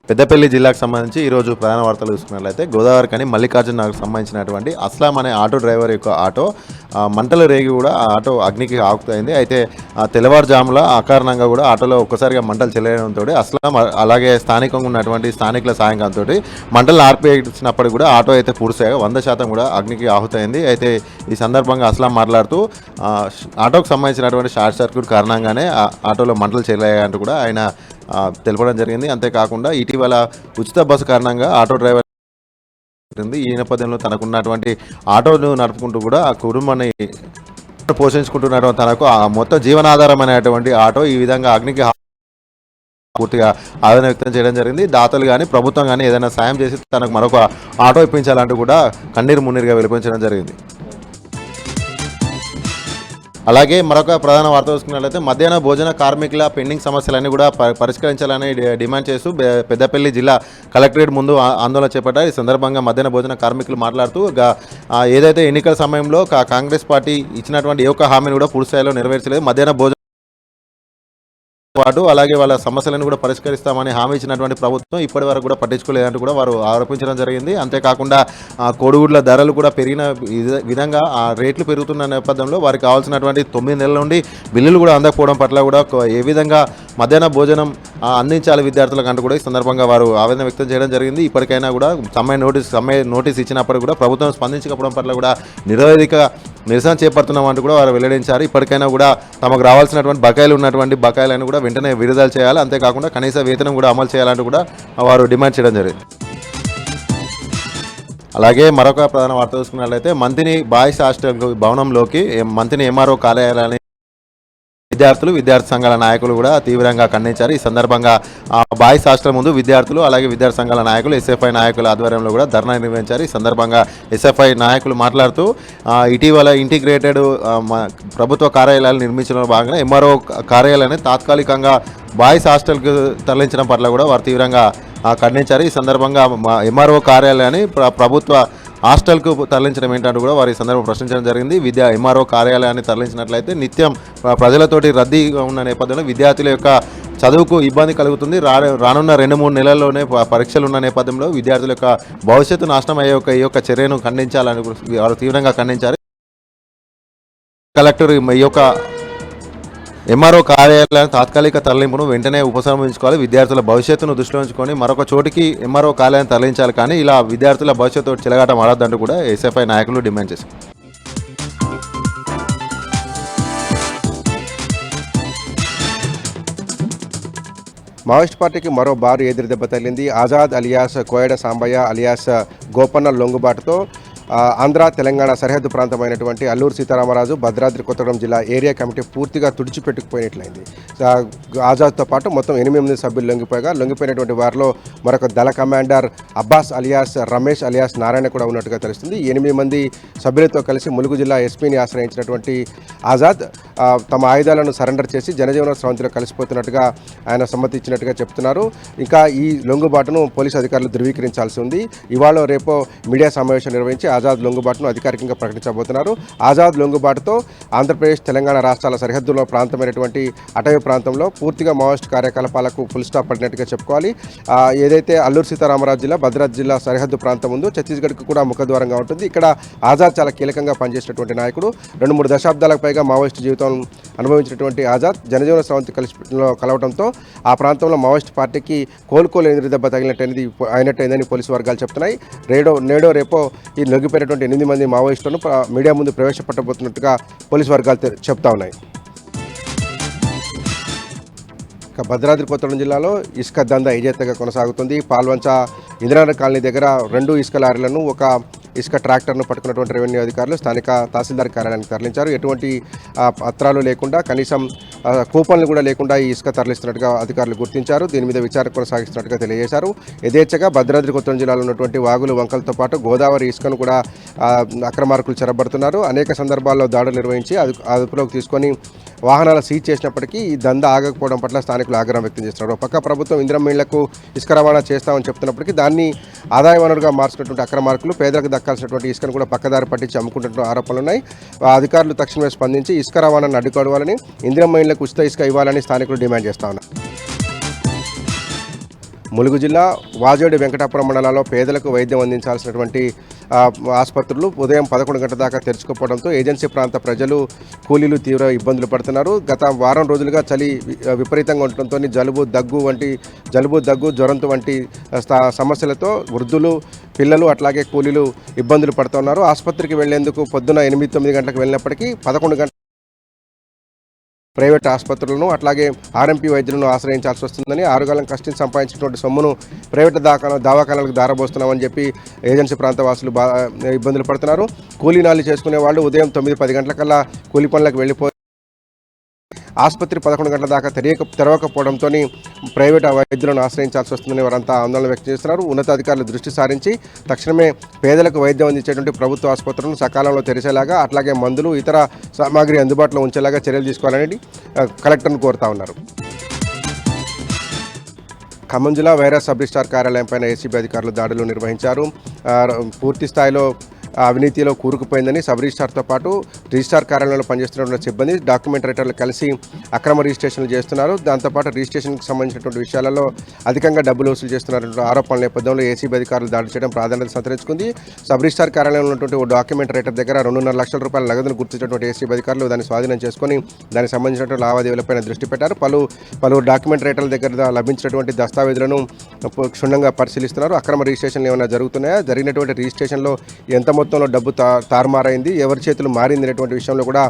పెద్దపల్లి జిల్లాకు సంబంధించి ఈరోజు ప్రధాన వార్తలు చూసుకున్నట్లయితే గోదావరి కానీ మల్లికార్జున నగర్కు సంబంధించినటువంటి అస్లాం అనే ఆటో డ్రైవర్ యొక్క ఆటో మంటలు రేగి కూడా ఆ ఆటో అగ్నికి ఆకుతైంది. అయితే తెల్లవారుజాముల అకారణంగా కూడా ఆటోలో ఒక్కసారిగా మంటలు చెల్లడంతో అస్లాం అలాగే స్థానికంగా ఉన్నటువంటి స్థానికుల సాయంకాలంతో మంటలు ఆర్పేసినప్పటికీ కూడా ఆటో అయితే పూర్తిగా 100% కూడా అగ్నికి ఆహుతైంది. అయితే ఈ సందర్భంగా అస్లాం మాట్లాడుతూ ఆటోకు సంబంధించినటువంటి షార్ట్ సర్క్యూట్ కారణంగానే ఆటోలో మంటలు చెల్లాయంటూ కూడా ఆయన తెలపడం జరిగింది. అంతేకాకుండా ఇటీవల ఉచిత బస్సు కారణంగా ఆటో డ్రైవర్ ఈ నేపథ్యంలో తనకున్నటువంటి ఆటోను నడుపుకుంటూ కూడా ఆ కుటుంబాన్ని పోషించుకుంటున్నటువంటి తనకు మొత్తం జీవనాధారం అనేటువంటి ఆటో ఈ విధంగా అగ్నికి పూర్తిగా ఆవేదన వ్యక్తం చేయడం జరిగింది. దాతలు కానీ ప్రభుత్వం కానీ ఏదైనా సాయం చేసి తనకు మరొక ఆటో ఇప్పించాలంటూ కూడా కన్నీరు మున్నీరుగా వెలిపించడం జరిగింది. అలాగే మరొక ప్రధాన వార్త చూసుకున్నట్లయితే మధ్యాహ్న భోజన కార్మికుల పెండింగ్ సమస్యలన్నీ కూడా పరిష్కరించాలని డిమాండ్ చేస్తూ పెద్దపల్లి జిల్లా కలెక్టరేట్ ముందు ఆందోళన చేపట్టారు. ఈ సందర్భంగా మధ్యాహ్న భోజన కార్మికులు మాట్లాడుతూ ఏదైతే ఎన్నికల సమయంలో కాంగ్రెస్ పార్టీ ఇచ్చినటువంటి ఏ ఒక్క హామీని కూడా పూర్తి స్థాయిలో నెరవేర్చలేదు. మధ్యాహ్న భోజన పాటు అలాగే వాళ్ళ సమస్యలను కూడా పరిష్కరిస్తామని హామీ ఇచ్చినటువంటి ప్రభుత్వం ఇప్పటి వరకు కూడా పట్టించుకోలేదంటూ కూడా వారు ఆరోపించడం జరిగింది. అంతేకాకుండా కోడిగుడ్ల ధరలు కూడా పెరిగిన విధంగా ఆ రేట్లు పెరుగుతున్న నేపథ్యంలో వారికి కావాల్సినటువంటి 9 నెలల నుండి బిల్లులు కూడా అందకపోవడం పట్ల కూడా ఏ విధంగా మధ్యాహ్న భోజనం అందించాలి విద్యార్థులకు అంటూ కూడా ఈ సందర్భంగా వారు ఆవేదన వ్యక్తం చేయడం జరిగింది. ఇప్పటికైనా కూడా సమయ నోటీస్ ఇచ్చినప్పుడు కూడా ప్రభుత్వం స్పందించకపోవడం పట్ల కూడా నిరసన చేపడుతున్నామంటూ కూడా వారు వెల్లడించారు. ఇప్పటికైనా కూడా తమకు రావాల్సినటువంటి బకాయిలను కూడా వెంటనే విడుదల చేయాలి. అంతేకాకుండా కనీస వేతనం కూడా అమలు చేయాలంటూ కూడా వారు డిమాండ్ చేయడం జరిగింది. అలాగే మరొక ప్రధాన వార్త చూసుకున్నట్లయితే మంత్రిని బాయ్స్ హాస్టల్ భవనంలోకి మంత్రిని ఎంఆర్ఓ కార్యాలయాన్ని విద్యార్థి సంఘాల నాయకులు కూడా తీవ్రంగా ఖండించారు. ఈ సందర్భంగా బాయ్స్ హాస్టల్ ముందు విద్యార్థులు అలాగే విద్యార్థి సంఘాల నాయకులు ఎస్ఎఫ్ఐ నాయకుల ఆధ్వర్యంలో కూడా ధర్నా నిర్వహించారు. ఈ సందర్భంగా ఎస్ఎఫ్ఐ నాయకులు మాట్లాడుతూ ఇటీవల ఇంటిగ్రేటెడ్ ప్రభుత్వ కార్యాలయాలు నిర్మించడంలో భాగంగా ఎంఆర్ఓ కార్యాలయాన్ని తాత్కాలికంగా బాయ్స్ హాస్టల్కు తరలించడం పట్ల కూడా వారు తీవ్రంగా ఖండించారు. ఈ సందర్భంగా ఎంఆర్ఓ కార్యాలయాన్ని ప్రభుత్వ హాస్టల్కు తరలించడం ఏంటంటూ కూడా వారి సందర్భం ప్రశ్నించడం జరిగింది. ఎంఆర్ఓ కార్యాలయాన్ని తరలించినట్లయితే నిత్యం ప్రజలతోటి రద్దీగా ఉన్న నేపథ్యంలో విద్యార్థుల యొక్క చదువుకు ఇబ్బంది కలుగుతుంది. రానున్న 2-3 నెలల్లోనే పరీక్షలు ఉన్న నేపథ్యంలో విద్యార్థుల యొక్క భవిష్యత్తు నాశనం అయ్యే ఈ యొక్క చర్యను ఖండించాలని వారు తీవ్రంగా ఖండించారు. కలెక్టర్ ఈ యొక్క ఎంఆర్ఓ కార్యాలయాన్ని తాత్కాలిక తరలింపును వెంటనే ఉపసంహరించుకోవాలి. విద్యార్థుల భవిష్యత్తును దృష్టిలో ఉంచుకొని మరొక చోటికి ఎంఆర్ఓ కార్యాలయాన్ని తరలించాలి. కానీ ఇలా విద్యార్థుల భవిష్యత్తు చెలగాటం ఆడొద్దంటూ కూడా ఎస్ఎఫ్ఐ నాయకులు డిమాండ్ చేశారు. మావోయిస్ట్ పార్టీకి మరో బారు ఎదురు దెబ్బ తగిలింది. ఆజాద్ అలియాస్ కోయడ సాంబయ్య అలియాస్ గోపన్న లొంగుబాటుతో ఆంధ్ర తెలంగాణ సరిహద్దు ప్రాంతమైనటువంటి అల్లూరు సీతారామరాజు భద్రాద్రి కొత్తగూడెం జిల్లా ఏరియా కమిటీ పూర్తిగా తుడిచిపెట్టుకుపోయినట్లయింది. ఆజాద్తో పాటు మొత్తం 8 సభ్యులు లొంగిపోయినటువంటి వారిలో మరొక దళ commander Abbas alias Ramesh alias Narayana కూడా ఉన్నట్టుగా తెలుస్తుంది. 8 మంది సభ్యులతో కలిసి ములుగు జిల్లా ఎస్పీని ఆశ్రయించినటువంటి ఆజాద్ తమ ఆయుధాలను సరెండర్ చేసి జనజీవన స్రవంతిలో కలిసిపోతున్నట్టుగా ఆయన సమ్మతి ఇచ్చినట్టుగా చెప్తున్నారు. ఇంకా ఈ లొంగుబాటును పోలీసు అధికారులు ధృవీకరించాల్సి ఉంది. ఇవాళ రేపో మీడియా సమావేశం నిర్వహించి ఆజాద్ లొంగుబాటును అధికారికంగా ప్రకటించబోతున్నారు. ఆజాద్ లొంగుబాటుతో ఆంధ్రప్రదేశ్ తెలంగాణ రాష్ట్రాల సరిహద్దులో ప్రాంతమైనటువంటి అటవీ ప్రాంతంలో పూర్తిగా మావోయిస్ట్ కార్యకలాపాలకు ఫుల్ స్టాప్ పడినట్టుగా చెప్పుకోవాలి. ఏదైతే అల్లూరు సీతారామరాజు జిల్లా భద్రాద్రి జిల్లా సరిహద్దు ప్రాంతం ఉందో ఛత్తీస్గఢ్కు కూడా ముఖద్వారంగా ఉంటుంది. ఇక్కడ ఆజాద్ చాలా కీలకంగా పనిచేసినటువంటి నాయకుడు. 2-3 దశాబ్దాలకు పైగా మావోయిస్ట్ జీవితం అనుభవించినటువంటి ఆజాద్ జనజీవన స్రవంతి కలవడంతో ఆ ప్రాంతంలో మావోయిస్ట్ పార్టీకి కోలుకోలేని దెబ్బ అయినట్టయిందని పోలీసు వర్గాలు చెప్తున్నాయి. నేడో రేపో ఈ లొంగిపోయినటువంటి 8 మంది మావోయిస్టులను మీడియా ముందు ప్రవేశపెట్టబోతున్నట్టుగా పోలీసు వర్గాలు చెప్తా ఉన్నాయి. భద్రాద్రి కొత్తగూడెం జిల్లాలో ఇసుక దందా యథేచ్ఛగా కొనసాగుతుంది. పాల్వంచ ఇందిరానగర్ కాలనీ దగ్గర 2 ఇసుక లారీలను ఒక ఇసుక ట్రాక్టర్ను పట్టుకున్నటువంటి రెవెన్యూ అధికారులు స్థానిక తహసీల్దార్ కార్యాలయానికి తరలించారు. ఎటువంటి పత్రాలు లేకుండా కనీసం కూపన్లు కూడా లేకుండా ఈ ఇసుక తరలిస్తున్నట్టుగా అధికారులు గుర్తించారు. దీని మీద విచారణ కొనసాగిస్తున్నట్టుగా తెలియజేశారు. యథేచ్ఛగా భద్రాద్రి కొత్తగూడెం జిల్లాలో ఉన్నటువంటి వాగులు వంకలతో పాటు గోదావరి ఇసుకను కూడా అక్రమార్కులు చెరబడుతున్నారు. అనేక సందర్భాల్లో దాడులు నిర్వహించి అదుపులోకి తీసుకొని వాహనాలు సీజ్ చేసినప్పటికీ ఈ దందా ఆగకపోవడం పట్ల స్థానికులు ఆగ్రహం వ్యక్తం చేస్తున్నారు. పక్క ప్రభుత్వం ఇందిరమ్మ ఇళ్లకు ఇసుక రవాణా చేస్తామని చెప్తున్నప్పటికీ దాన్ని ఆదాయ వనరుగా మార్చుకున్నటువంటి అక్రమార్కులు పేదలకు దక్కాల్సినటువంటి ఇసుకను కూడా పక్కదారి పట్టించి అమ్ముకుంటున్న ఆరోపణలు ఉన్నాయి. అధికారులు తక్షణమే స్పందించి ఇసుక రవాణాను అడ్డుకోవాలని ఇందిరమ్మ ఇళ్లకు ఉచిత ఇసుక ఇవ్వాలని స్థానికులు డిమాండ్ చేస్తా ఉన్నారు. ములుగు జిల్లా వాజేడు వెంకటాపురం మండలాల్లో పేదలకు వైద్యం అందించాల్సినటువంటి ఆసుపత్రులు ఉదయం 11 గంటల దాకా తెరుచుకోవడంతో ఏజెన్సీ ప్రాంత ప్రజలు కూలీలు తీవ్ర ఇబ్బందులు పడుతున్నారు. గత వారం రోజులుగా చలి విపరీతంగా ఉండటంతో జలుబు దగ్గు జ్వరంతో వంటి సమస్యలతో వృద్ధులు పిల్లలు అట్లాగే కూలీలు ఇబ్బందులు పడుతున్నారు. ఆసుపత్రికి వెళ్లేందుకు పొద్దున 8-9 గంటలకు వెళ్ళినప్పటికీ 11 గంటల ప్రైవేట్ ఆసుపత్రులను అట్లాగే ఆర్ఎంపీ వైద్యులను ఆశ్రయించాల్సి వస్తుందని 6 కాలం కష్టించి సంపాదించినటువంటి సొమ్మును ప్రైవేట్ దవాఖానాలకు దారబోస్తున్నామని చెప్పి ఏజెన్సీ ప్రాంత వాసులు ఇబ్బందులు పడుతున్నారు. కూలీనాలు చేసుకునే వాళ్ళు ఉదయం 9-10 గంటలకల్లా కూలి పనులకు వెళ్ళిపోయి ఆసుపత్రి 11 గంటల దాకా తెరవకపోవడంతో ప్రైవేట్ వైద్యులను ఆశ్రయించాల్సి వస్తుందని వారంతా ఆందోళన వ్యక్తం చేస్తున్నారు. ఉన్నతాధికారులు దృష్టి సారించి తక్షణమే పేదలకు వైద్యం అందించేటువంటి ప్రభుత్వ ఆసుపత్రులను సకాలంలో తెరిచేలాగా అట్లాగే మందులు ఇతర సామాగ్రి అందుబాటులో ఉంచేలాగా చర్యలు తీసుకోవాలని కలెక్టర్ను కోరుతా ఉన్నారు. ఖమ్మం జిల్లా వైరస్ సబ్ రిజిస్ట్రార్ కార్యాలయంపైన ఏసీబీ అధికారులు దాడులు నిర్వహించారు. పూర్తి స్థాయిలో అవినీతిలో కూరుకుపోయిందని సబ్ రిజిస్ట్రార్తో పాటు రిజిస్ట్రార్ కార్యాలయంలో పనిచేస్తున్న సిబ్బంది డాక్యుమెంట్ రైటర్లు కలిసి అక్రమ రిజిస్ట్రేషన్లు చేస్తున్నారు. దాంతోపాటు రిజిస్ట్రేషన్కి సంబంధించినటువంటి విషయాలలో అధికంగా డబ్బులు వసూలు చేస్తున్నటువంటి ఆరోపణల నేపథ్యంలో ఏసీబీ అధికారులు దాడి చేయడం ప్రాధాన్యత సంతరించుకుంది. సబ్ రిజిస్ట్రార్ కార్యాలయంలో ఉన్నటువంటి ఓ డాక్యుమెంట్ రైటర్ దగ్గర 2.5 లక్షల రూపాయల నగదును గుర్తించినటువంటి ఏసీబీ అధికారులు దాన్ని స్వాధీనం చేసుకుని దానికి సంబంధించినటువంటి లావాదేవీలపైన దృష్టి పెట్టారు. పలువురు డాక్యుమెంట్ రైటర్ల దగ్గర లభించినటువంటి దస్తావేజులను క్షుణ్ణంగా పరిశీలిస్తున్నారు. అక్రమ రిజిస్ట్రేషన్లు ఏమైనా జరుగుతున్నాయా, జరిగినటువంటి రిజిస్ట్రేషన్లో ఎంత మొత్తంలో డబ్బు తారుమారైంది, ఎవరి చేతులు మారింది అనేటువంటి విషయంలో కూడా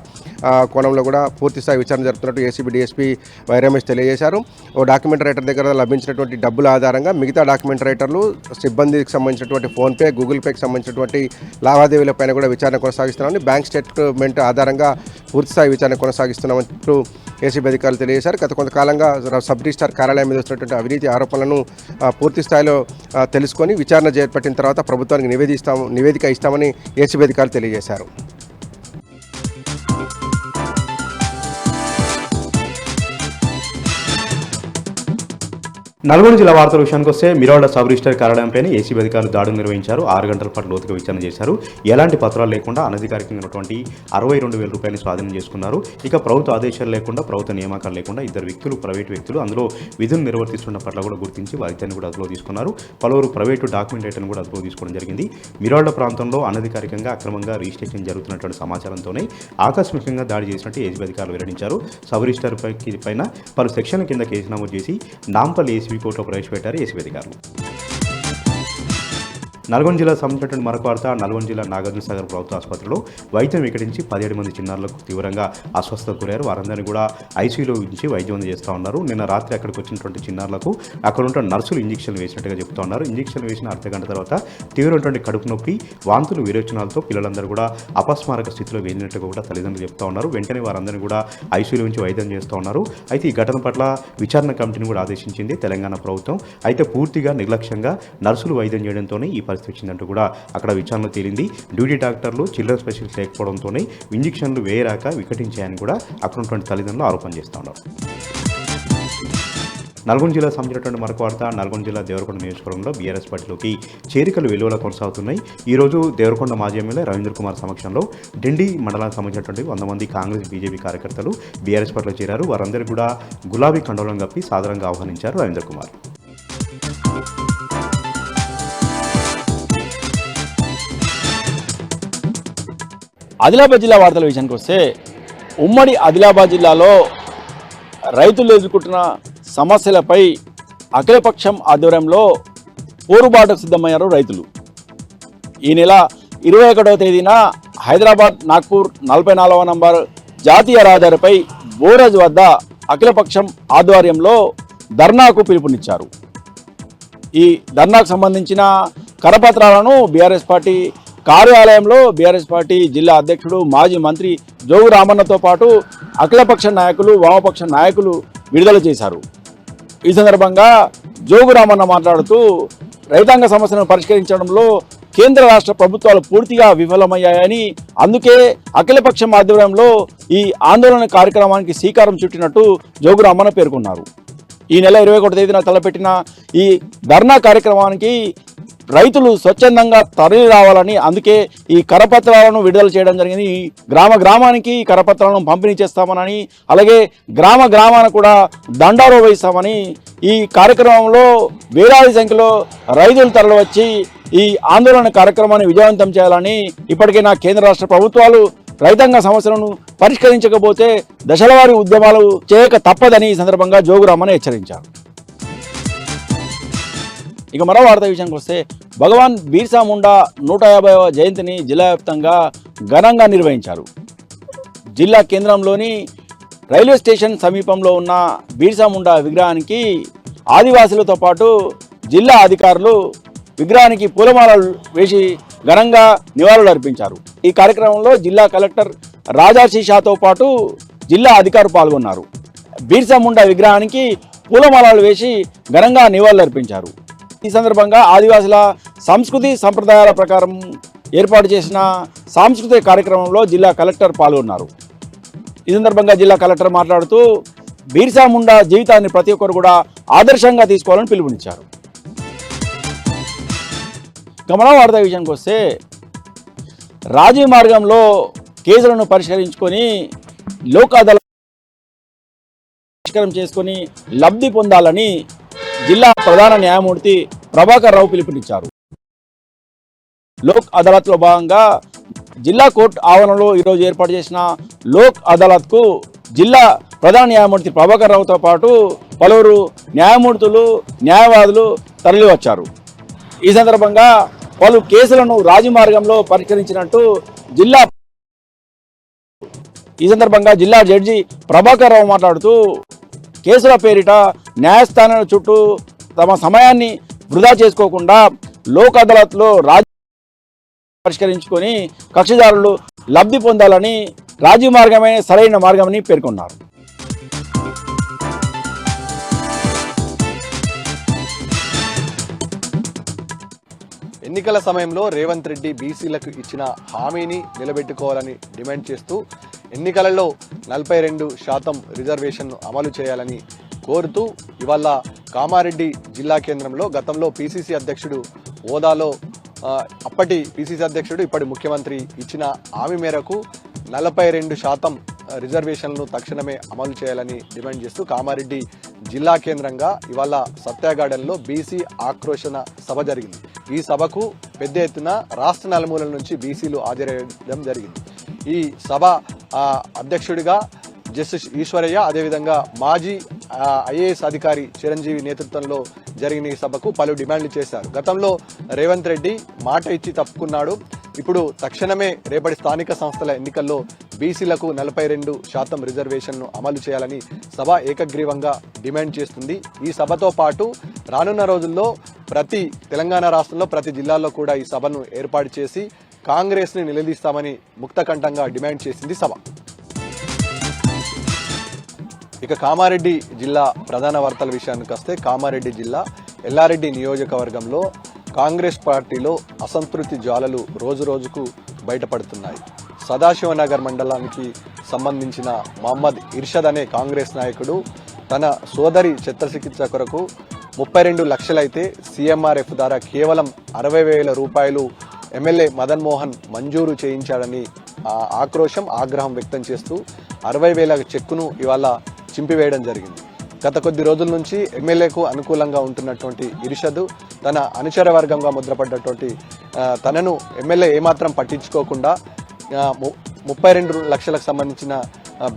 కోణంలో కూడా పూర్తిస్థాయి విచారణ జరుపుతున్నట్టు ఏసీబీ డీఎస్పీ వై రమేష్ తెలియజేశారు. ఓ డాక్యుమెంట్ రైటర్ దగ్గర లభించినటువంటి డబ్బుల ఆధారంగా మిగతా డాక్యుమెంట్ రైటర్లు సిబ్బందికి సంబంధించినటువంటి ఫోన్పే గూగుల్ పేకి సంబంధించినటువంటి లావాదేవీలపైన కూడా విచారణ కొనసాగిస్తున్నామని బ్యాంక్ స్టేట్మెంట్ ఆధారంగా పూర్తిస్థాయి విచారణ కొనసాగిస్తున్నామంటూ ఏసీబీ అధికారులు తెలియజేశారు. గత కొంతకాలంగా సబ్ రిజిస్ట్రార్ కార్యాలయం మీద వస్తున్నటువంటి అవినీతి ఆరోపణలను పూర్తి స్థాయిలో తెలుసుకొని విచారణ చేపట్టిన తర్వాత ప్రభుత్వానికి నివేదిక ఇస్తామని ఏసీబీ అధికారులు తెలియజేశారు. నల్గొండ జిల్లా వార్తల విషయానికి వస్తే మిరాడ సబ్ రిజిస్టర్ కార్యాలయంపై ఏసీబీ అధికారులు దాడులు నిర్వహించారు. 6 గంటల పాటు లోతుగా విచారణ చేశారు. ఎలాంటి పత్రాలు లేకుండా అనధికారికంగా ఉన్నటువంటి 62,000 రూపాయలు స్వాధీనం చేసుకున్నారు. ఇక ప్రభుత్వ ఆదేశాలు లేకుండా ప్రభుత్వ నియామకాలు లేకుండా 2 ప్రైవేటు వ్యక్తులు అందులో విధులు నిర్వర్తిస్తున్న పట్ల కూడా గుర్తించి వారిని కూడా అదుపులో తీసుకున్నారు. పలువురు ప్రైవేటు డాక్యుమెంట్ రైటర్ను కూడా అదుపులో తీసుకోవడం జరిగింది. మిరాడ ప్రాంతంలో అనధికారికంగా అక్రమంగా రిజిస్ట్రేషన్ జరుగుతున్నటువంటి సమాచారంతోనే ఆకస్మికంగా దాడి చేసినట్టు ఏసీబీ అధికారులు వెల్లడించారు. సబ్ రిజిస్టర్ పైన పలు సెక్షన్ల కింద కేసు నమోదు చేసి నాంపల్లి ఏసీబీ కోర్టులో ప్రవేశపెట్టారు ఏసీబీ అధికారులు. నల్గొండ జిల్లా సంబంధించినటువంటి మరొక వార్త. నల్గొండ జిల్లా నాగార్జునసాగర్ ప్రభుత్వ ఆసుపత్రిలో వైద్యం వికటించి 17 మంది చిన్నారులకు తీవ్రంగా అస్వస్థతకు గురయ్యారు. వారందరినీ కూడా ఐసీయూలో ఉంచి వైద్యం అందజేస్తూ ఉన్నారు. నిన్న రాత్రి అక్కడికి వచ్చినటువంటి చిన్నారులకు అక్కడ ఉన్న నర్సులు ఇంజక్షన్లు వేసినట్టుగా చెప్తూ ఉన్నారు. ఇంజక్షన్లు వేసిన అర్ధగంట తర్వాత తీవ్రమైనటువంటి కడుపు నొప్పి, వాంతులు, విరోచనాలతో పిల్లలందరూ కూడా అపస్మారక స్థితిలో వెళ్ళినట్టుగా కూడా తల్లిదండ్రులు చెప్తా ఉన్నారు. వెంటనే వారందరినీ కూడా ఐసీయూలో ఉంచి వైద్యం చేస్తూ ఉన్నారు. అయితే ఈ ఘటన పట్ల విచారణ కమిటీని కూడా ఆదేశించింది తెలంగాణ ప్రభుత్వం. అయితే పూర్తిగా నిర్లక్ష్యంగా నర్సులు వైద్యం చేయడంతోనే ఈ పరిస్థితి వచ్చిందంటూ కూడా అక్కడ విచారణ తేలింది. డ్యూటీ డాక్టర్లు చిల్డ్రన్ స్పెషలిస్ట్ లేకపోవడంతోనే ఇంజక్షన్లు వేయరాక వికటించాయని కూడా అక్కడ ఉన్నటువంటి తల్లిదండ్రులు ఆరోపణ చేస్తూ ఉన్నారు. నల్గొండ జిల్లా సంబంధించినటువంటి మరొక వార్త. నల్గొండ జిల్లా దేవరకొండ నియోజకవర్గంలో బీఆర్ఎస్ పార్టీలోకి చేరికలు వెలువలా కొనసాగుతున్నాయి. ఈరోజు దేవరకొండ మాజీ ఎమ్మెల్యే రవీంద్ర కుమార్ సమక్షంలో డిండి మండలానికి సంబంధించినటువంటి 100 మంది కాంగ్రెస్ బీజేపీ కార్యకర్తలు బీఆర్ఎస్ పార్టీలో చేరారు. వారందరూ కూడా గులాబీ కండోలం కప్పి సాదరంగా ఆహ్వానించారు రవీంద్ర కుమార్. ఆదిలాబాద్ జిల్లా వార్తల విషయానికి వస్తే ఉమ్మడి ఆదిలాబాద్ జిల్లాలో రైతులు ఎదుర్కొంటున్న సమస్యలపై అఖిలపక్షం ఆధ్వర్యంలో పోరుబాటుకు సిద్ధమయ్యారు రైతులు. ఈ నెల 21వ తేదీన హైదరాబాద్ నాగ్పూర్ 44వ నంబర్ జాతీయ రహదారిపై బోరజ్ వద్ద అఖిలపక్షం ఆధ్వర్యంలో ధర్నాకు పిలుపునిచ్చారు. ఈ ధర్నాకు సంబంధించిన కరపత్రాలను బీఆర్ఎస్ పార్టీ కార్యాలయంలో బీఆర్ఎస్ పార్టీ జిల్లా అధ్యక్షుడు మాజీ మంత్రి జోగు రామన్నతో పాటు అఖిలపక్ష నాయకులు, వామపక్ష నాయకులు విడుదల చేశారు. ఈ సందర్భంగా జోగు రామన్న మాట్లాడుతూ రైతాంగ సమస్యలను పరిష్కరించడంలో కేంద్ర రాష్ట్ర ప్రభుత్వాలు పూర్తిగా విఫలమయ్యాయని, అందుకే అఖిలపక్షం ఆధ్వర్యంలో ఈ ఆందోళన కార్యక్రమానికి శ్రీకారం చుట్టినట్టు జోగు రామన్న పేర్కొన్నారు. ఈ నెల 21వ తేదీన తలపెట్టిన ఈ ధర్నా కార్యక్రమానికి రైతులు స్వచ్ఛందంగా తరలి రావాలని అందుకే ఈ కరపత్రాలను విడుదల చేయడం జరిగింది. ఈ గ్రామానికి ఈ కరపత్రాలను పంపిణీ చేస్తామని, అలాగే గ్రామాన కూడా దండారో వేస్తామని, ఈ కార్యక్రమంలో వేలాది సంఖ్యలో రైతులు తరలి వచ్చి ఈ ఆందోళన కార్యక్రమాన్ని విజయవంతం చేయాలని ఇప్పటికైనా కేంద్ర రాష్ట్ర ప్రభుత్వాలు రైతాంగ సమస్యలను పరిష్కరించకపోతే దశలవారీ ఉద్యమాలు చేయక తప్పదని ఈ సందర్భంగా జోగురామన్ హెచ్చరించారు. ఇక మరో వార్త విషయానికి వస్తే భగవాన్ బిర్సా ముండా 150వ జయంతిని జిల్లా వ్యాప్తంగా ఘనంగా నిర్వహించారు. జిల్లా కేంద్రంలోని రైల్వే స్టేషన్ సమీపంలో ఉన్న బిర్సా ముండా విగ్రహానికి ఆదివాసులతో పాటు జిల్లా అధికారులు విగ్రహానికి పూలమాలలు వేసి ఘనంగా నివాళులు అర్పించారు. ఈ కార్యక్రమంలో జిల్లా కలెక్టర్ రాజాశీ షాతో పాటు జిల్లా అధికారులు పాల్గొన్నారు. బిర్సా ముండా విగ్రహానికి పూలమాలలు వేసి ఘనంగా నివాళులు అర్పించారు. ఈ సందర్భంగా ఆదివాసుల సంస్కృతి సంప్రదాయాల ప్రకారం ఏర్పాటు చేసిన సాంస్కృతిక కార్యక్రమంలో జిల్లా కలెక్టర్ పాల్గొన్నారు. ఈ సందర్భంగా జిల్లా కలెక్టర్ మాట్లాడుతూ బిర్సా ముండా జీవితాన్ని ప్రతి ఒక్కరు కూడా ఆదర్శంగా తీసుకోవాలని పిలుపునిచ్చారు. గమన వార్త విషయానికి వస్తే రాజీ మార్గంలో కేసులను పరిష్కరించుకొని లోక్ అదాలత్ పరిష్కారం చేసుకొని లబ్ధి పొందాలని జిల్లా ప్రధాన న్యాయమూర్తి ప్రభాకర్ రావు పిలుపునిచ్చారు. లోక్ అదాలత్లో భాగంగా జిల్లా కోర్టు ఆవరణలో ఈరోజు ఏర్పాటు చేసిన లోక్ అదాలత్కు జిల్లా ప్రధాన న్యాయమూర్తి ప్రభాకర్ రావుతో పాటు పలువురు న్యాయమూర్తులు న్యాయవాదులు తరలివచ్చారు. ఈ సందర్భంగా పలు కేసులను రాజీ మార్గంలో పరిష్కరించినట్టు జిల్లా జడ్జి ప్రభాకర్ రావు మాట్లాడుతూ కేసుల పేరిట న్యాయస్థానాల చుట్టూ తమ సమయాన్ని వృధా చేసుకోకుండా లోక్ అదాలత్లో రాజీ పరిష్కరించుకొని కక్షిదారులు లబ్ధి పొందాలని రాజీ మార్గమే సరైన మార్గమని పేర్కొన్నారు. ఎన్నికల సమయంలో రేవంత్ రెడ్డి బీసీలకు ఇచ్చిన హామీని నిలబెట్టుకోవాలని డిమాండ్ చేస్తూ ఎన్నికలలో 42% రిజర్వేషన్ను అమలు చేయాలని కోరుతూ ఇవాళ కామారెడ్డి జిల్లా కేంద్రంలో గతంలో పీసీసీ అధ్యక్షుడు హోదాలో అప్పటి పీసీసీ అధ్యక్షుడు ఇప్పటి ముఖ్యమంత్రి ఇచ్చిన హామీ మేరకు 42% రిజర్వేషన్లను తక్షణమే అమలు చేయాలని డిమాండ్ చేస్తూ కామారెడ్డి జిల్లా కేంద్రంగా ఇవాళ సత్యాగార్డెన్లో బీసీ ఆక్రోశన సభ జరిగింది. ఈ సభకు పెద్ద ఎత్తున రాష్ట్ర నలుమూలల నుంచి బీసీలు హాజరయ్యడం జరిగింది. ఈ సభ అధ్యక్షుడిగా జస్టిస్ ఈశ్వరయ్య, అదేవిధంగా మాజీ ఐఏఎస్ అధికారి చిరంజీవి నేతృత్వంలో జరిగిన ఈ సభకు పలు డిమాండ్లు చేశారు. గతంలో రేవంత్ రెడ్డి మాట ఇచ్చి తప్పుకున్నాడు. ఇప్పుడు తక్షణమే రేపటి స్థానిక సంస్థల ఎన్నికల్లో బీసీలకు 42% రిజర్వేషన్ను అమలు చేయాలని సభ ఏకగ్రీవంగా డిమాండ్ చేస్తుంది. ఈ సభతో పాటు రానున్న రోజుల్లో తెలంగాణ రాష్ట్రంలో ప్రతి జిల్లాలో కూడా ఈ సభను ఏర్పాటు చేసి కాంగ్రెస్ ని నిలదీస్తామని ముక్తకంఠంగా డిమాండ్ చేసింది సభ. ఇక కామారెడ్డి జిల్లా ప్రధాన వార్తల విషయానికి వస్తే కామారెడ్డి జిల్లా ఎల్లారెడ్డి నియోజకవర్గంలో కాంగ్రెస్ పార్టీలో అసంతృప్తి జ్వాలలు రోజు రోజుకు బయటపడుతున్నాయి. సదాశివనగర్ మండలానికి సంబంధించిన మహమ్మద్ ఇర్షద్ అనే కాంగ్రెస్ నాయకుడు తన సోదరి చిత్రచికిత్స కొరకు 32 లక్షలైతే సీఎంఆర్ఎఫ్ ద్వారా కేవలం 60,000 రూపాయలు ఎమ్మెల్యే మదన్ మోహన్ మంజూరు చేయించాడని ఆగ్రహం వ్యక్తం చేస్తూ 60,000 చెక్కును ఇవాళ చింపివేయడం జరిగింది. గత కొద్ది రోజుల నుంచి ఎమ్మెల్యేకు అనుకూలంగా ఉంటున్నటువంటి ఇర్షద్ తన అనుచర వర్గంగా ముద్రపడ్డటువంటి తనను ఎమ్మెల్యే ఏమాత్రం పట్టించుకోకుండా 32 లక్షలకు సంబంధించిన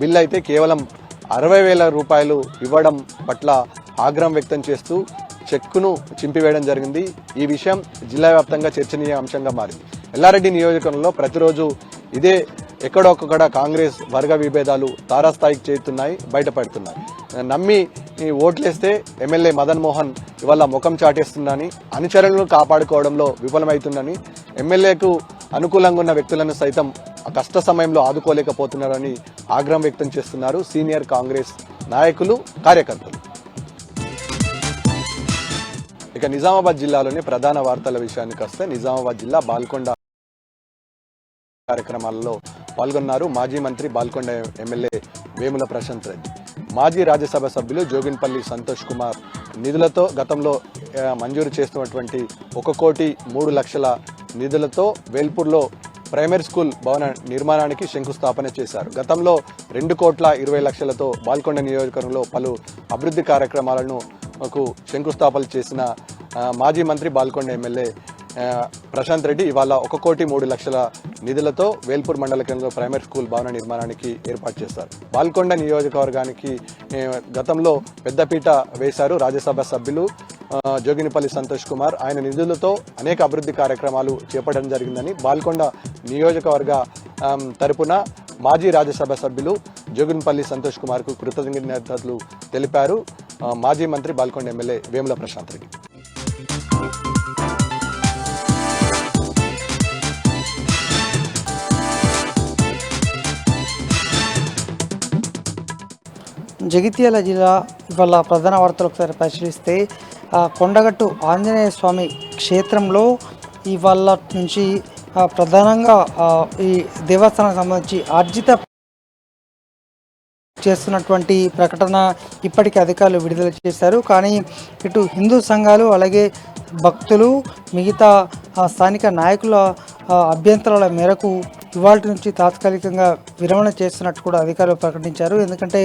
బిల్ అయితే కేవలం 60,000 రూపాయలు ఇవ్వడం పట్ల ఆగ్రహం వ్యక్తం చేస్తూ చెక్కును చింపివేయడం జరిగింది. ఈ విషయం జిల్లా వ్యాప్తంగా చర్చనీయాంశంగా మారింది. ఎల్లారెడ్డి నియోజకవర్గంలో ప్రతిరోజు ఇదే ఎక్కడొక్కడ కాంగ్రెస్ వర్గ విభేదాలు తారాస్థాయికి చేరుతున్నాయి, బయటపడుతున్నాయి. నమ్మి ఓట్లేస్తే ఎమ్మెల్యే మదన్ మోహన్ ఇవాళ ముఖం చాటేస్తుందని, అనుచరులను కాపాడుకోవడంలో విఫలమవుతుందని, ఎమ్మెల్యేకు అనుకూలంగా ఉన్న వ్యక్తులను సైతం కష్ట సమయంలో ఆదుకోలేకపోతున్నారని ఆగ్రహం వ్యక్తం చేస్తున్నారు సీనియర్ కాంగ్రెస్ నాయకులు, కార్యకర్తలు. ఇక నిజామాబాద్ జిల్లాలోని ప్రధాన వార్తల విషయానికి వస్తే నిజామాబాద్ జిల్లా బాల్కొండ కార్యక్రమాలలో పాల్గొన్నారు మాజీ మంత్రి బాల్కొండ ఎమ్మెల్యే వేముల ప్రశాంత్ రెడ్డి. మాజీ రాజ్యసభ సభ్యులు జోగిన్పల్లి సంతోష్ కుమార్ నిధులతో గతంలో మంజూరు చేస్తున్నటువంటి 1,03,00,000 నిధులతో వేల్పూర్లో ప్రైమరీ స్కూల్ భవన నిర్మాణానికి శంకుస్థాపన చేశారు. గతంలో 2,20,00,000తో బాల్కొండ నియోజకవర్గంలో పలు అభివృద్ధి కార్యక్రమాలను శంకుస్థాపన చేసిన మాజీ మంత్రి బాల్కొండ ఎమ్మెల్యే ప్రశాంత్ రెడ్డి ఇవాళ 1,03,00,000 నిధులతో వేల్పూర్ మండల కేంద్రంలో ప్రైమరీ స్కూల్ భవన నిర్మాణానికి ఏర్పాటు చేస్తారు. బాల్కొండ నియోజకవర్గానికి గతంలో పెద్దపీట వేశారు రాజ్యసభ సభ్యులు జోగినిపల్లి సంతోష్ కుమార్. ఆయన నిధులతో అనేక అభివృద్ధి కార్యక్రమాలు చేపట్టడం జరిగిందని బాల్కొండ నియోజకవర్గ తరపున మాజీ రాజ్యసభ సభ్యులు జోగినిపల్లి సంతోష్ కుమార్కు కృతజ్ఞతలు తెలిపారు మాజీ మంత్రి బాల్కొండ ఎమ్మెల్యే వేముల ప్రశాంత్ రెడ్డి. జగిత్యాల జిల్లా ఇవాళ ప్రధాన వార్తలు ఒకసారి పరిశీలిస్తే కొండగట్టు ఆంజనేయ స్వామి క్షేత్రంలో ఇవాళ నుంచి ప్రధానంగా ఈ దేవస్థానానికి సంబంధించి ఆర్జిత చేస్తున్నటువంటి ప్రకటన ఇప్పటికీ అధికారులు విడుదల చేశారు. కానీ ఇటు హిందూ సంఘాలు అలాగే భక్తులు మిగతా స్థానిక నాయకుల అభ్యంతరాల మేరకు ఇవాళ నుంచి తాత్కాలికంగా విరమణ చేస్తున్నట్టు కూడా అధికారులు ప్రకటించారు. ఎందుకంటే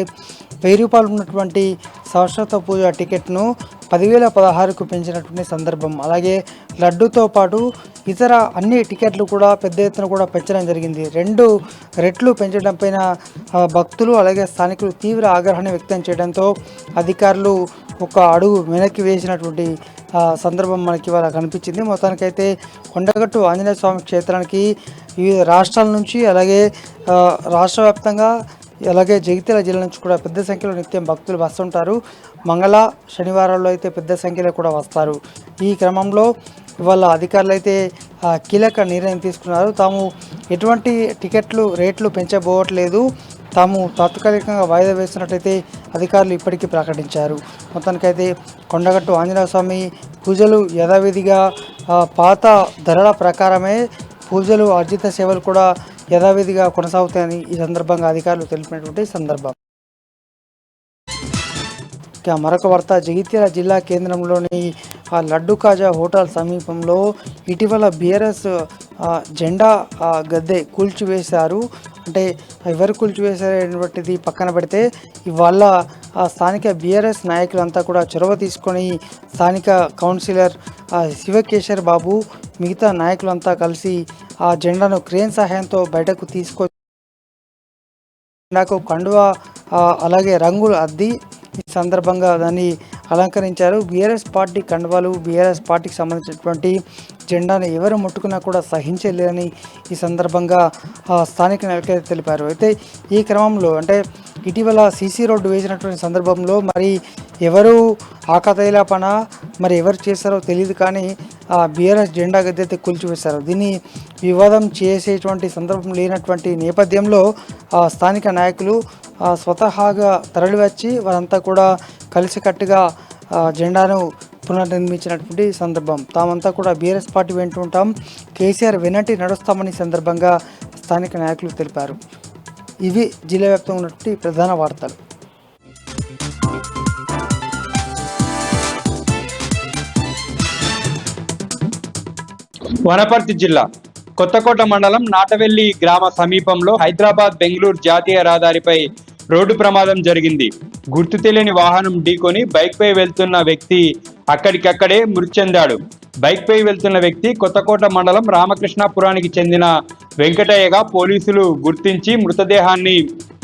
1000 రూపాయలు ఉన్నటువంటి శాశ్వత పూజ టికెట్ను 10,016కు పెంచినటువంటి సందర్భం. అలాగే లడ్డూతో పాటు ఇతర అన్ని టికెట్లు కూడా పెద్ద ఎత్తున కూడా పెంచడం జరిగింది. 2 రెట్లు పెంచడం పైన భక్తులు అలాగే స్థానికులు తీవ్ర ఆగ్రహాన్ని వ్యక్తం చేయడంతో అధికారులు ఒక అడుగు వెనక్కి వేసినటువంటి సందర్భం మనకి ఇవాళ కనిపించింది. మొత్తానికైతే కొండగట్టు ఆంజనేయ స్వామి క్షేత్రానికి వివిధ రాష్ట్రాల నుంచి అలాగే రాష్ట్ర వ్యాప్తంగా అలాగే జగిత్యాల జిల్లా నుంచి కూడా పెద్ద సంఖ్యలో నిత్యం భక్తులు వస్తుంటారు. మంగళ శనివారాల్లో అయితే పెద్ద సంఖ్యలో కూడా వస్తారు. ఈ క్రమంలో ఇవాళ అధికారులు అయితే కీలక నిర్ణయం తీసుకున్నారు. తాము ఎటువంటి టికెట్లు రేట్లు పెంచబోవట్లేదు, తాము తాత్కాలికంగా వాయిదా వేస్తున్నట్టయితే అధికారులు ఇప్పటికీ ప్రకటించారు. మొత్తానికైతే కొండగట్టు ఆంజనేయ స్వామి పూజలు యథావిధిగా పాత ధరల ప్రకారమే పూజలు అర్జిత సేవలు కూడా యథావిధిగా కొనసాగుతాయని ఈ సందర్భంగా అధికారులు తెలిపినటువంటి సందర్భం. మరొక వార్త, జగిత్యాల జిల్లా కేంద్రంలోని లడ్డు కాజా హోటల్ సమీపంలో ఇటీవల బీఆర్ఎస్ జెండా గద్దె కూల్చివేశారు. అంటే ఎవరు కూల్చివేశారనేటువంటిది పక్కన పెడితే ఇవాళ స్థానిక బీఆర్ఎస్ నాయకులంతా కూడా చొరవ తీసుకొని స్థానిక కౌన్సిలర్ శివకేశర్ బాబు మిగతా నాయకులంతా కలిసి ఆ జెండాను క్రేన్ సహాయంతో బయటకు నాకు కండువా అలాగే రంగులు అద్ది ఈ సందర్భంగా దాన్ని అలంకరించారు. బీఆర్ఎస్ పార్టీ కండువాలు బీఆర్ఎస్ పార్టీకి సంబంధించినటువంటి జెండాను ఎవరు ముట్టుకున్నా కూడా సహించలేదని ఈ సందర్భంగా స్థానిక నాయకులు తెలిపారు. అయితే ఈ క్రమంలో అంటే ఇటీవల సీసీ రోడ్డు వేసినటువంటి సందర్భంలో మరి ఎవరు ఆకతైలాపన మరి ఎవరు చేశారో తెలియదు, కానీ బీఆర్ఎస్ జెండా గద్దె కూల్చివేశారు. దీన్ని వివాదం చేసేటువంటి సందర్భం లేనటువంటి నేపథ్యంలో స్థానిక నాయకులు స్వతహాగా తరలివచ్చి వారంతా కూడా కలిసికట్టుగా జెండాను పునర్నిర్మించినటువంటి సందర్భం. తామంతా కూడా బీఆర్ఎస్ పార్టీ వెంట ఉంటాం, కేసీఆర్ వెనటి నడుస్తామని సందర్భంగా స్థానిక నాయకులు తెలిపారు. ఇవి జిల్లా వ్యాప్తంగా ఉన్నటువంటి ప్రధాన వార్తలు. వనపర్తి జిల్లా కొత్తకోట మండలం నాటవెల్లి గ్రామ సమీపంలో హైదరాబాద్ బెంగళూరు జాతీయ రహదారిపై రోడ్డు ప్రమాదం జరిగింది. గుర్తు తెలియని వాహనం ఢీకొని బైక్ పై వెళ్తున్న వ్యక్తి అక్కడికక్కడే మృతి చెందాడు. బైక్ పై వెళ్తున్న వ్యక్తి కొత్తకోట మండలం రామకృష్ణాపురానికి చెందిన వెంకటయ్యగా పోలీసులు గుర్తించి మృతదేహాన్ని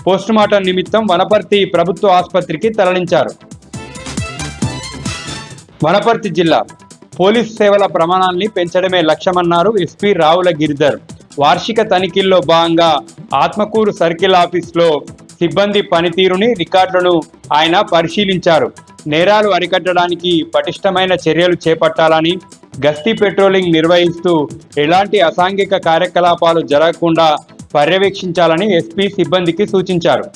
పోస్టుమార్టం నిమిత్తం వనపర్తి ప్రభుత్వ ఆసుపత్రికి తరలించారు. వనపర్తి జిల్లా పోలీసు సేవల ప్రమాణాల్ని పెంచడమే లక్ష్యమన్నారు ఎస్పీ రావుల గిరిధర్. వార్షిక తనిఖీల్లో భాగంగా ఆత్మకూరు సర్కిల్ ఆఫీస్లో సిబ్బంది పనితీరుని రికార్డులను ఆయన పరిశీలించారు. నేరాలు అరికట్టడానికి పటిష్టమైన చర్యలు చేపట్టాలని, గస్తీ పెట్రోలింగ్ నిర్వహిస్తూ ఎలాంటి అసాంఘిక కార్యకలాపాలు జరగకుండా పర్యవేక్షించాలని ఎస్పీ సిబ్బందికి సూచించారు.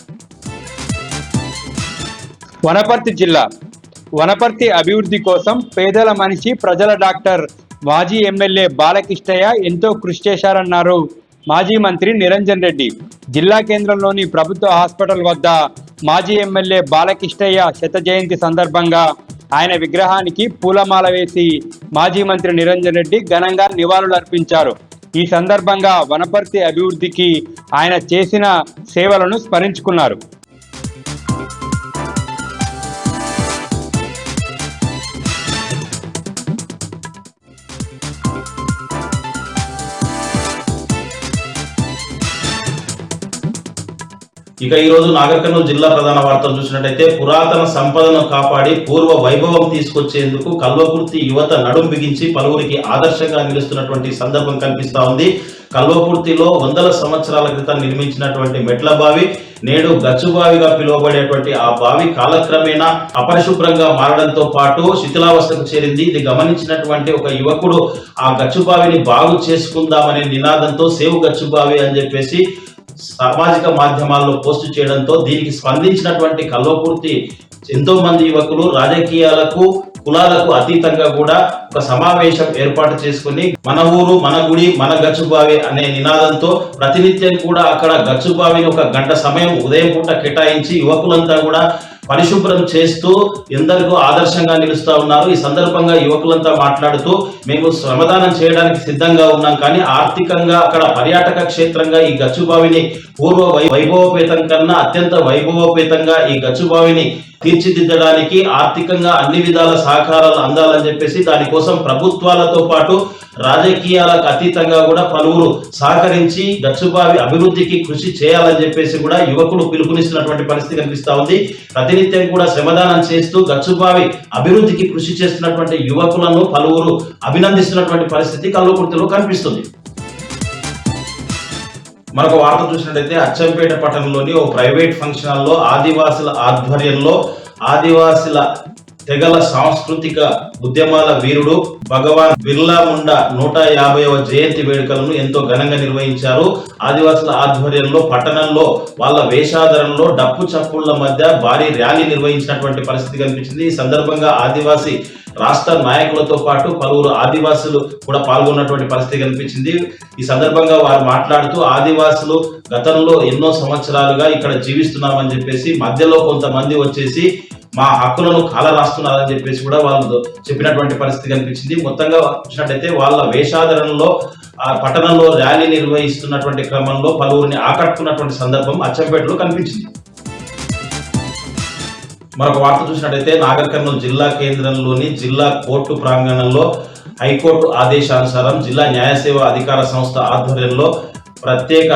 వనపర్తి జిల్లా వనపర్తి అభివృద్ధి కోసం పేదల మనిషి ప్రజల డాక్టర్ మాజీ ఎమ్మెల్యే బాలకిష్టయ్య ఎంతో కృషి చేశారన్నారు మాజీ మంత్రి నిరంజన్ రెడ్డి. జిల్లా కేంద్రంలోని ప్రభుత్వ హాస్పిటల్ వద్ద మాజీ ఎమ్మెల్యే బాలకిష్టయ్య శత జయంతి సందర్భంగా ఆయన విగ్రహానికి పూలమాల వేసి మాజీ మంత్రి నిరంజన్ రెడ్డి ఘనంగా నివాళులు అర్పించారు. ఈ సందర్భంగా వనపర్తి అభివృద్ధికి ఆయన చేసిన సేవలను స్మరించుకున్నారు. ఇక ఈ రోజు నాగర్ కర్నూలు జిల్లా ప్రధాన వార్తలు చూసినట్టయితే పురాతన సంపదను కాపాడి పూర్వ వైభవం తీసుకొచ్చేందుకు కల్వకుర్తి యువత నడుం బిగించి పలువురికి ఆదర్శంగా నిలుస్తున్నటువంటి సందర్భం కనిపిస్తా ఉంది. కల్వకుర్తిలో వందల సంవత్సరాల క్రితం నిర్మించినటువంటి మెట్ల బావి నేడు గచ్చుబావిగా పిలువబడేటువంటి ఆ బావి కాలక్రమేణా అపరిశుభ్రంగా మారడంతో పాటు శిథిలావస్థకు చేరింది. ఇది గమనించినటువంటి ఒక యువకుడు ఆ గచ్చుబావిని బాగు చేసుకుందామనే నినాదంతో సేవ్ గచ్చుబావి అని చెప్పేసి సామాజిక మాధ్యమాల్లో పోస్టు చేయడంతో దీనికి స్పందించినటువంటి కల్వకుర్తి ఎంతో మంది యువకులు రాజకీయాలకు కులాలకు అతీతంగా కూడా ఒక సమావేశం ఏర్పాటు చేసుకుని మన ఊరు మన గుడి మన గచ్చుబావి అనే నినాదంతో ప్రతినిత్యం కూడా అక్కడ గచ్చుబావిని ఒక గంట సమయం ఉదయం పూట కేటాయించి యువకులంతా కూడా పరిశుభ్రం చేస్తూ ఎందరికో ఆదర్శంగా నిలుస్తూ ఉన్నారు. ఈ సందర్భంగా యువకులంతా మాట్లాడుతూ మేము శ్రమదానం చేయడానికి సిద్ధంగా ఉన్నాం, కానీ ఆర్థికంగా అక్కడ పర్యాటక క్షేత్రంగా ఈ గచ్చుబావిని పూర్వ వైభవోపేతం కన్నా అత్యంత వైభవోపేతంగా ఈ గచ్చుబావిని తీర్చిదిద్దడానికి ఆర్థికంగా అన్ని విధాల సహకారాలు అందాలని చెప్పేసి దానికోసం ప్రభుత్వాలతో పాటు రాజకీయాలకు అతీతంగా కూడా పలువురు సహకరించి గచ్చుబావి అభివృద్ధికి కృషి చేయాలని చెప్పేసి కూడా యువకులు పిలుపునిస్తున్నటువంటి పరిస్థితి కనిపిస్తా ఉంది. ప్రతినిత్యం కూడా శ్రమదానం చేస్తూ గచ్చుబావి అభివృద్ధికి కృషి చేస్తున్నటువంటి యువకులను పలువురు అభినందిస్తున్నటువంటి పరిస్థితి కల్వకుర్తిలో కనిపిస్తుంది. మరొక వార్త చూసినట్లయితే అచ్చంపేట పట్టణంలోని ఓ ప్రైవేట్ ఫంక్షన్ హాల్లో ఆదివాసుల ఆధ్వర్యంలో ఆదివాసుల తెగల సాంస్కృతిక ఉద్యమాల వీరుడు భగవాన్ బిర్లా ముండా 150వ జయంతి వేడుకలను ఎంతో ఘనంగా నిర్వహించారు. ఆదివాసుల ఆధ్వర్యంలో పట్టణంలో వాళ్ళ వేషాధారణలో డప్పు చప్పుళ్ల మధ్య భారీ ర్యాలీ నిర్వహించినటువంటి పరిస్థితి కనిపించింది. ఈ సందర్భంగా ఆదివాసీ రాష్ట్ర నాయకులతో పాటు పలువురు ఆదివాసులు కూడా పాల్గొన్నటువంటి పరిస్థితి కనిపించింది. ఈ సందర్భంగా వారు మాట్లాడుతూ ఆదివాసులు గతంలో ఎన్నో సంవత్సరాలుగా ఇక్కడ జీవిస్తున్నామని చెప్పేసి మధ్యలో కొంతమంది వచ్చేసి మా హక్కులను కాలరాస్తున్నారని చెప్పేసి కూడా వాళ్ళు చెప్పినటువంటి పరిస్థితి కనిపించింది. మొత్తంగా చూసినట్టయితే వాళ్ళ వేషాధారణలో ఆ పట్టణంలో ర్యాలీ నిర్వహిస్తున్నటువంటి క్రమంలో పలువురిని ఆకట్టుకున్నటువంటి సందర్భం అచ్చంపేటలో కనిపించింది. మరొక వార్త చూసినట్టయితే నాగర్ కర్నూలు జిల్లా కేంద్రంలోని జిల్లా కోర్టు ప్రాంగణంలో హైకోర్టు ఆదేశానుసారం జిల్లా న్యాయ సేవా అధికార సంస్థ ఆధ్వర్యంలో ప్రత్యేక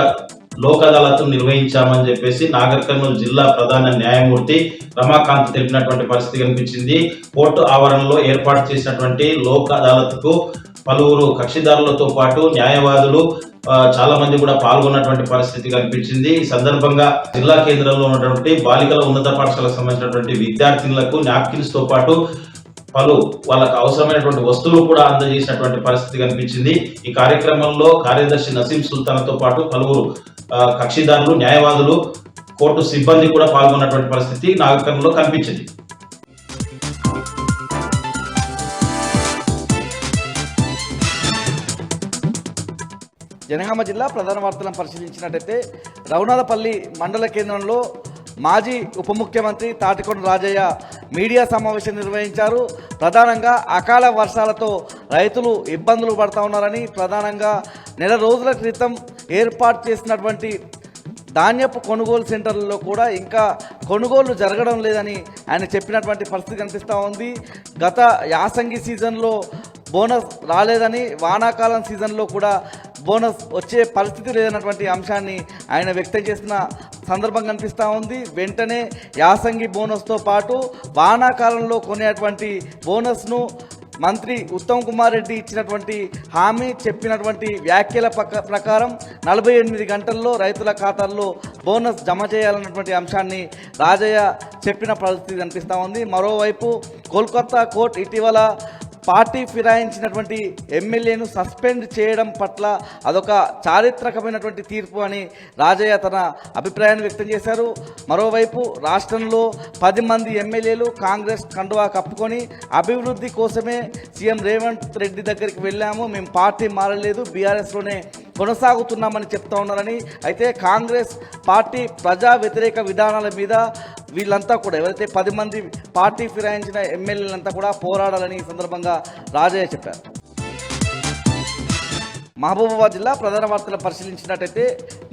లోక్ అదాలత్ నిర్వహించామని చెప్పేసి నాగర్ కర్నూలు జిల్లా ప్రధాన న్యాయమూర్తి రమాకాంత్ తెలిపినటువంటి పరిస్థితి కనిపించింది. కోర్టు ఆవరణలో ఏర్పాటు చేసినటువంటి లోక్ అదాలత్ కు పలువురు కక్షిదారులతో పాటు న్యాయవాదులు చాలా మంది కూడా పాల్గొన్నటువంటి పరిస్థితి కనిపించింది. ఈ సందర్భంగా జిల్లా కేంద్రంలో ఉన్నటువంటి బాలికల ఉన్నత పాఠశాలకు సంబంధించినటువంటి విద్యార్థినులకు నాప్కిన్స్ తో పాటు పలు వాళ్ళకు అవసరమైనటువంటి వస్తువులు కూడా అందజేసినటువంటి పరిస్థితి కనిపించింది. ఈ కార్యక్రమంలో కార్యదర్శి నసీం సుల్తాన్తో పాటు పలువురు కక్షిదారులు న్యాయవాదులు కోర్టు సిబ్బంది కూడా పాల్గొన్నటువంటి పరిస్థితి నాగర్ కర్నూలులో కనిపించింది. జనగామ జిల్లా ప్రధాన వార్తలను పరిశీలించినట్టయితే రౌనాలపల్లి మండల కేంద్రంలో మాజీ ఉప ముఖ్యమంత్రి తాటికొండ రాజయ్య మీడియా సమావేశం నిర్వహించారు. ప్రధానంగా అకాల వర్షాలతో రైతులు ఇబ్బందులు పడుతూ ఉన్నారని, ప్రధానంగా నెల రోజుల క్రితం ఏర్పాటు చేసినటువంటి ధాన్యపు కొనుగోలు సెంటర్లలో కూడా ఇంకా కొనుగోలు జరగడం లేదని ఆయన చెప్పినటువంటి పరిస్థితి కనిపిస్తూ ఉంది. గత యాసంగి సీజన్లో బోనస్ రాలేదని, వానాకాలం సీజన్లో కూడా బోనస్ వచ్చే పరిస్థితి లేదన్నటువంటి అంశాన్ని ఆయన వ్యక్తం చేసిన సందర్భం కనిపిస్తూ ఉంది. వెంటనే యాసంగి బోనస్తో పాటు వానాకాలంలో కొనేటువంటి బోనస్ను మంత్రి ఉత్తమ్ కుమార్ రెడ్డి ఇచ్చినటువంటి హామీ చెప్పినటువంటి వ్యాఖ్యల ప్రకారం 48 గంటల్లో రైతుల ఖాతాల్లో బోనస్ జమ చేయాలన్నటువంటి అంశాన్ని రాజయ్య చెప్పిన పరిస్థితి కనిపిస్తూ ఉంది. మరోవైపు కోల్కతా కోర్టు ఇటీవల పార్టీ ఫిరాయించినటువంటి ఎమ్మెల్యేను సస్పెండ్ చేయడం పట్ల అదొక చారిత్రకమైనటువంటి తీర్పు అని రాజయ్య తన అభిప్రాయాన్ని వ్యక్తం చేశారు. మరోవైపు రాష్ట్రంలో 10 మంది ఎమ్మెల్యేలు కాంగ్రెస్ కండువా కప్పుకొని అభివృద్ధి కోసమే సీఎం రేవంత్ రెడ్డి దగ్గరికి వెళ్ళాము, మేము పార్టీ మారలేదు, బీఆర్ఎస్లోనే కొనసాగుతున్నామని చెప్తా ఉన్నారని. అయితే కాంగ్రెస్ పార్టీ ప్రజా వ్యతిరేక విధానాల మీద వీళ్ళంతా కూడా ఎవరైతే 10 మంది పార్టీ ఫిరాయించిన ఎమ్మెల్యేలంతా కూడా పోరాడాలని ఈ సందర్భంగా రాజయ్య చెప్పారు. మహబూబాబాద్ జిల్లా ప్రధాన వార్తలు పరిశీలించినట్టయితే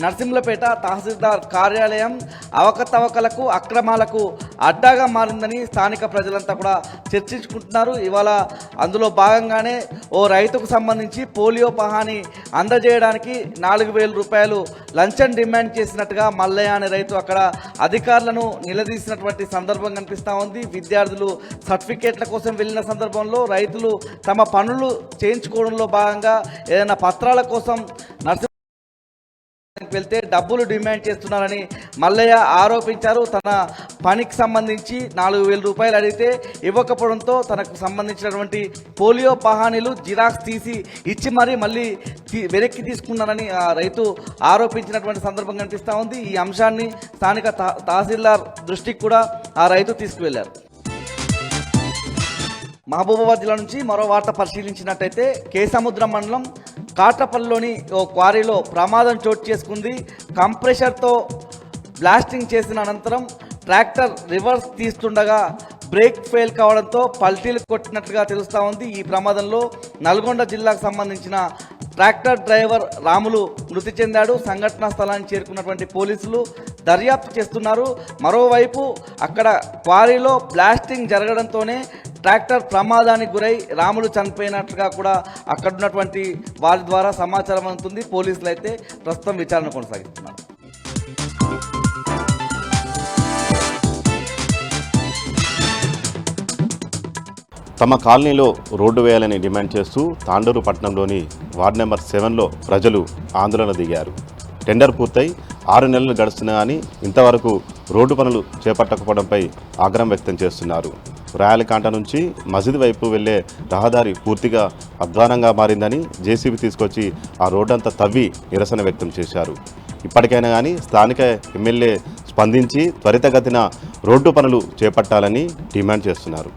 నర్సింహులపేట తహసీల్దార్ కార్యాలయం అవకతవకలకు అక్రమాలకు అడ్డాగా మారిందని స్థానిక ప్రజలంతా కూడా చర్చించుకుంటున్నారు. ఇవాళ అందులో భాగంగానే ఓ రైతుకు సంబంధించి పోలియో పహాని అందజేయడానికి 4,000 రూపాయలు లంచం డిమాండ్ చేసినట్టుగా మల్లయ్య అనే రైతు అక్కడ అధికారులను నిలదీసినటువంటి సందర్భం కనిపిస్తూ ఉంది. విద్యార్థులు సర్టిఫికేట్ల కోసం వెళ్ళిన సందర్భంలో రైతులు తమ పనులు చేయించుకోవడంలో భాగంగా ఏదైనా పత్రాల కోసం వెళ్తే డబ్బులు డిమాండ్ చేస్తున్నారని మల్లయ్య ఆరోపించారు. తన పనికి సంబంధించి 4,000 రూపాయలు అడిగితే ఇవ్వకపోవడంతో తనకు సంబంధించినటువంటి పోలియో పహానీలు జిరాక్స్ తీసి ఇచ్చి మళ్ళీ వెనక్కి తీసుకున్నారని ఆ రైతు ఆరోపించినటువంటి సందర్భం కనిపిస్తూ ఉంది. ఈ అంశాన్ని స్థానిక తహసీల్దార్ దృష్టికి కూడా ఆ రైతు తీసుకువెళ్లారు. మహబూబాబాద్ జిల్లా నుంచి మరో వార్త పరిశీలించినట్టయితే కేసముద్రం మండలం కాట్రపల్లిలోని ఓ క్వారీలో ప్రమాదం చోటు చేసుకుంది. కంప్రెషర్తో బ్లాస్టింగ్ చేసిన అనంతరం ట్రాక్టర్ రివర్స్ తీస్తుండగా బ్రేక్ ఫెయిల్ కావడంతో పల్టీలు కొట్టినట్లుగా తెలుస్తూ ఉంది. ఈ ప్రమాదంలో నల్గొండ జిల్లాకు సంబంధించిన ట్రాక్టర్ డ్రైవర్ రాములు మృతి చెందాడు. సంఘటనా స్థలానికి చేరుకున్నటువంటి పోలీసులు దర్యాప్తు చేస్తున్నారు. మరోవైపు అక్కడ క్వారీలో బ్లాస్టింగ్ జరగడంతోనే ట్రాక్టర్ ప్రమాదానికి గురై రాములు చనిపోయినట్లుగా కూడా అక్కడ ఉన్నటువంటి వారి ద్వారా సమాచారం అందుతుంది. పోలీసులు అయితే ప్రస్తుతం విచారణ కొనసాగిస్తున్నారు. తమ కాలనీలో రోడ్డు వేయాలని డిమాండ్ చేస్తూ తాండూరు పట్టణంలోని వార్డు నెంబర్ 7లో ప్రజలు ఆందోళన దిగారు. టెండర్ పూర్తయి 6 నెలలు గడుస్తున్నా కానీ ఇంతవరకు రోడ్డు పనులు చేపట్టకపోవడంపై ఆగ్రహం వ్యక్తం చేస్తున్నారు. రాయలకాంట నుంచి మసీద్ వైపు వెళ్లే రహదారి పూర్తిగా అధ్వానంగా మారిందని జేసీబీ తీసుకొచ్చి ఆ రోడ్డంతా తవ్వి నిరసన వ్యక్తం చేశారు. ఇప్పటికైనా కానీ స్థానిక ఎమ్మెల్యే స్పందించి త్వరితగతిన రోడ్డు పనులు చేపట్టాలని డిమాండ్ చేస్తున్నారు.